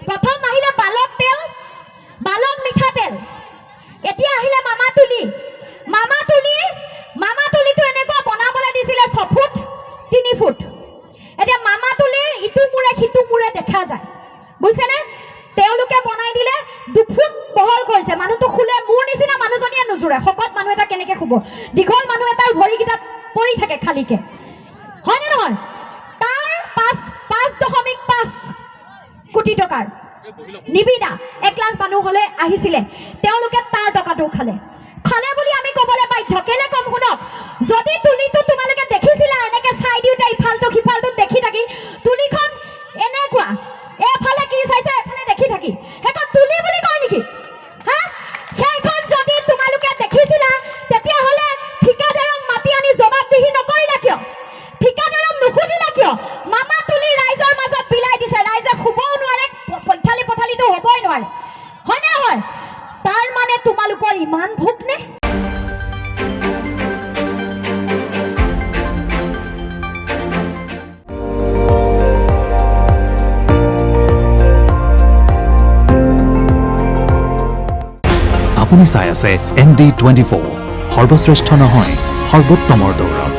প্ৰথম আহিলে বালক তেল, বালক মিঠাতেল, এতিয়া আহিলে মামা তুলি। মামা তুলিটো এনেকুৱা বনাবলৈ দিছিলে 6 ফুট 3 ফুট। এতিয়া মামা তুলিৰ ইটো মূৰে সিটো মূৰে দেখা যায়, বুজিছেনে? তেওঁলোকে বনাই দিলে 2 ফুট বহল কৰিছে। মানুহটো শুলে মোৰ নিচিনা মানুহজনীয়ে নুজুৰে। শকত মানুহ এটা কেনেকে শুব? দীঘল মানুহ এটাৰ ভৰিকেইটা পৰি থাকে খালীকে, হয়নে নহয়? তাৰ 5.5 কোটি টকাৰ নিবিদা 1 লাখ মানুহ হলে আহিছিলে, তেওঁলোকে তাৰ টকাটো খালে বুলি আমি ক'বলৈ বাধ্য। কেলে কম শুনক, যদি তুলিটো তোমালোকে দেখিছিলা এনেকে চাই দিওঁতে ইফালটো সিফালটো দেখি থাকি, তুলিখন এনেকুৱা এফালে কি চাইছে এফালে দেখি থাকি, সেইখন তুলি বুলি কয় নেকি? হা, সেইখন যদি তোমালোকে দেখিছিলা তেতিয়াহ'লে ঠিকাদাৰক মাতি আনি জবাবদিহি নকৰিলা কিয়? ঠিকাদাৰক নুসুধিলা কিয়? মামা তুলি ৰাইজৰ মাজত বিলাই দিছে, ৰাইজে শুবও নোৱাৰে, পথালিটো হ'বই নোৱাৰে, হয়নে নহয়? তাৰ মানে তোমালোকৰ ইমান ভোক নে? আপুনি চাই আছে ND24, সৰ্বশ্ৰেষ্ঠ নহয় সৰ্বোত্তমৰ দৌৰ।